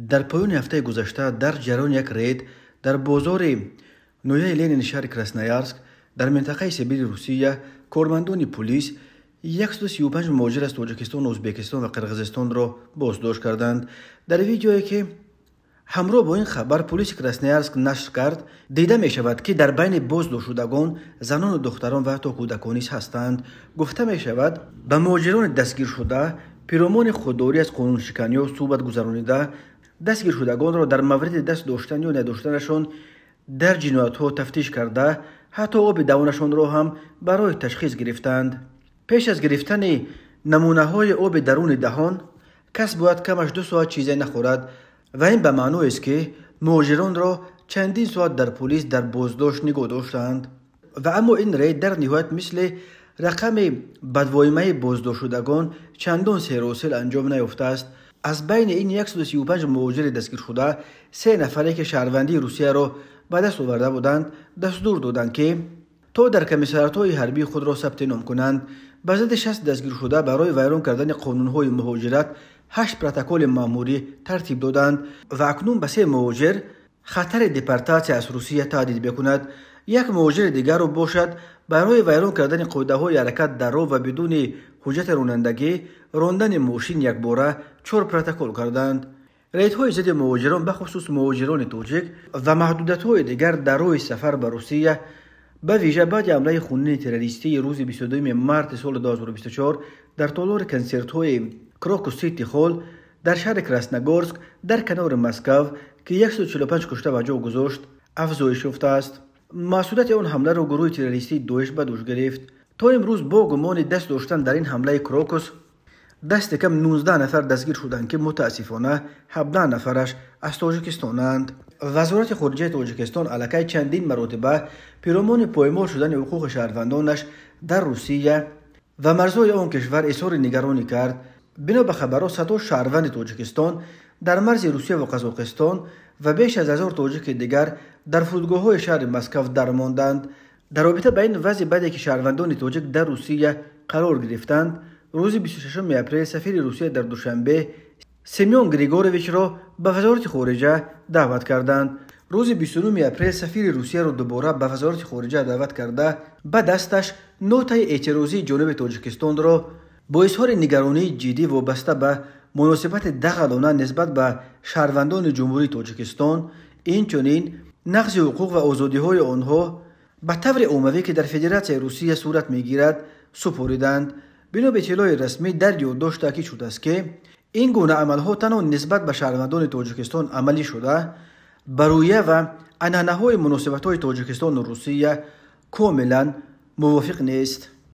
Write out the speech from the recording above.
در پایان هفته گذشته در جریان یک رید در بازار نویای لنین شهر کراسنویارسک در منطقه سیبیر روسیه کارمندان پلیس 135 مهاجر از تاجیکستان، ازبکستان و قرقیزستان را بازداشت کردند. در ویدیویی که همراه با این خبر پلیس کراسنویارسک نشر کرد دیده می شود که در بین بازداشت شدگان زنان و دختران و حتی کودکان نیز هستند. گفته می شود به مهاجران دستگیر شده پیرامون خودداری از قانون شکنی و صحبت گذرانیده دستگیر شدگان را در مورد دست داشتن یا نداشتنشان در جنایت ها تفتیش کرده حتی آب دوانشان را هم برای تشخیص گرفتند. پیش از گرفتن نمونه های آب درون دهان کس باید کمش 2 ساعت چیزی نخورد و این به معنی است که مهاجران را چندین ساعت در پلیس در بازداشت نگاه داشتند و اما این رید در نهایت مثل رقم بدوایمه بازداشت شدگان چندان سیروسل انجام نیافته است. از بین این 135 مهاجر دستگیر شده 3 نفری که شهروندی روسیه را به دست آورده بودند دستور دادند که تا در کمیساریات‌های حربی خود را ثبت نام کنند. به ضد 60 دستگیر شده برای ویران کردن قانون‌های مهاجرت 8 پروتکل مأموری ترتیب دادند و اکنون به 3 مهاجر خطر دپورتاسیون از روسیه تهدید می‌کند. یک مهاجر دیگر را باشد برای ویران کردن قاعده‌های حرکت در راه و بدون حجت رانندگی راندن ماشین یک باره 4 پروتکل کردند. ریدهای ضد مهاجران به خصوص مهاجران تاجیک و محدودیت‌های دیگر در راه سفر به روسیه به ویژه بعد حمله خونین تروریستی روز 22 مارس سال 2024 در تالار کنسرت‌های کراکوس سیتی هال در شهر کراسنویارسک در کنار مسکو که 145 کشته به جا گذاشت افزایش یافته است. مسئولیت آن حمله را گروه تروریستی داعش به دوش گرفت. تا امروز با گمان دست داشتن در این حمله کراکوس دست کم 19 نفر دستگیر شدند که متاسفانه 17 نفرش از تاجیکستانند. وزارت خارجه تاجیکستان علاقه چندین مرتبه پیرامون پایمال شدن حقوق شهروندانش در روسیه و مرزهای آن کشور اظهار نگرانی کرد. بنا به خبرها 100 شهروند تاجیکستان در مرز روسیه و قزاقستان و بیش از 1000 تاجیک دیگر در فرودگاه‌های شهر مسکو درماندند. در رابطه با این وضع بعدی که شهروندان تاجیک در روسیه قرار گرفتند روز 26 اپریل سفیر روسیه در دوشنبه سیمیون گریگورویچ را به وزارت خارجه دعوت کردند. روز 29 اپریل سفیر روسیه را دوباره به وزارت خارجه دعوت کرده به دستش نوت اعتراضی جانب تاجیکستان را با اظهار نگرانی جدی وابسته به مناسبت دغلانه نسبت به شهروندان جمهوری تاجیکستان اینچنین نقض حقوق و آزادی‌های آنها به طور عمومی که در فدراسیون روسیه صورت می‌گیرد سپردند. بنا به اطلاع رسمی در یادداشت تاکید شده است که این گونه عملها تنها نسبت به شهروندان تاجیکستان عملی شده بر رویه و عنعنه‌های مناسبت‌های تاجیکستان و روسیه کاملا موافق نیست.